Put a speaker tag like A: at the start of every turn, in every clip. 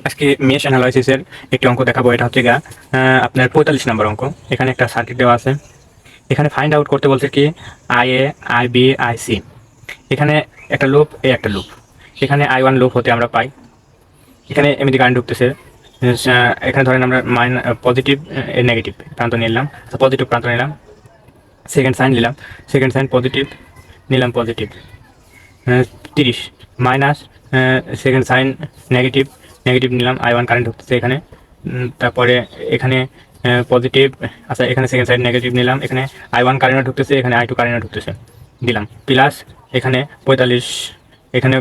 A: আজকে মেশ অ্যানালাইসিসের একটি অঙ্ক দেখাবো। এটা হচ্ছে গা আপনার 45 নম্বর অঙ্ক। এখানে একটা সার্কিট দেওয়া আছে। এখানে ফাইন্ড আউট করতে বলছে কি I A, I B, I C. এখানে একটা লুপ, একটা লুপ। এখানে I1 লুপ হতে আমরা পাই, এখানে এমনি কারেন্ট ঢুকতেছে। এখানে ধরেন আমরা পজিটিভ নেগেটিভ প্রান্ত নিলাম, পজিটিভ প্রান্ত নিলাম, সেকেন্ড সাইন নিলাম, সেকেন্ড সাইন পজিটিভ নিলাম, positive 30 minus second sign negative, negative নিলাম, I1 কারেন্ট ঢুকতেছে এখানে। তারপরে এখানে পজিটিভ, আচ্ছা এখানে সেকেন্ড সাইড নেগেটিভ নিলাম, এখানে I1 কারেন্ট ঢুকতেছে, এখানে I2 কারেন্ট ঢুকতেছে, দিলাম প্লাস এখানে 45, এখানে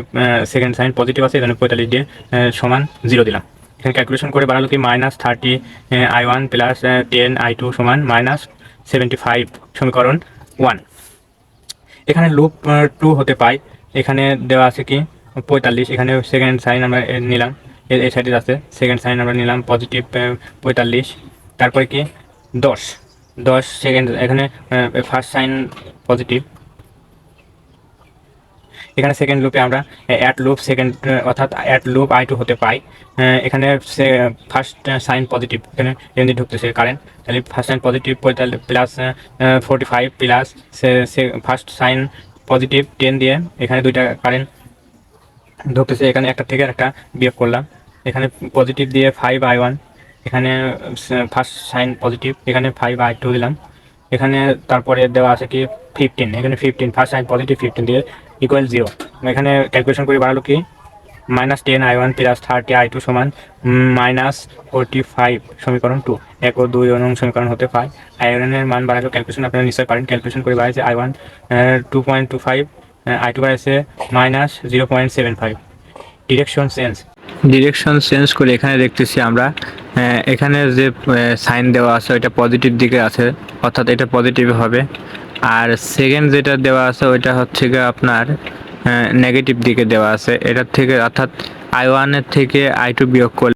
A: সেকেন্ড সাইন পজিটিভ আছে, এখানে 45 দিয়ে সমান 0 দিলাম। এখানে ক্যালকুলেশন করে বাড়ালো কি -30 I1 প্লাস 10 I2 সমান -75, সমীকরণ 1। এখানে লুপ 2 হতে পাই, এখানে দেওয়া আছে কি 45, এখানে সেকেন্ড সাইন আমরা নিলাম, এই সাইডে আছে সেকেন্ড সাইন আমরা নিলাম পজিটিভ 45, তারপরে কি 10 10 সেকেন্ড, এখানে ফার্স্ট সাইন পজিটিভ, এখানে সেকেন্ড লুপে আমরা অ্যাট লুপ সেকেন্ড, অর্থাৎ অ্যাট লুপ I2 হতে পাই। এখানে ফার্স্ট সাইন পজিটিভ, এখানে এমনি ঢুকতেছে কারেন্ট, তাহলে first sign positive plus 45 plus first sign positive 10 দিয়ে এখানে দুইটা কারেন্ট ঢুকতেছে, এখানে একটা থেকে একটা বিয়োগ করলাম, এখানে পজিটিভ দিয়ে 5I1, এখানে ফার্স্ট সাইন পজিটিভ, এখানে 5I2 দিলাম, এখানে তারপরে দেওয়া আছে কি 15, এখানে 15 ফার্স্ট সাইন পজিটিভ 15 দিয়ে ইকুয়াল 0। এখানে ক্যালকুলেশন করে বাড়ালো কি -10I1 প্লাস 30I2 সমান -45, সমীকরণ 2। 1 ও 2 নং সমীকরণ হতে পায়। আয়রনের মান বাড়ালো, ক্যালকুলেশন আপনারা নিশ্চয়ই পারেন। ক্যালকুলেশন করে বাড়াইছে I1 2.25, I2 বাড়াইছে -0.75। ডিরেকশন চেঞ্জ করে এখানে দেখতেছি আমরা এখানে যে সাইন দেওয়া আছে ওইটা পজিটিভ দিকে আছে, অর্থাৎ এটা পজিটিভ হবে। আর সেকেন্ড যেটা দেওয়া আছে ওইটা হচ্ছে গিয়ে আপনার নেগেটিভ দিকে দেওয়া আছে, এটার থেকে অর্থাৎ I1 এর থেকে I2 বিয়োগ করলে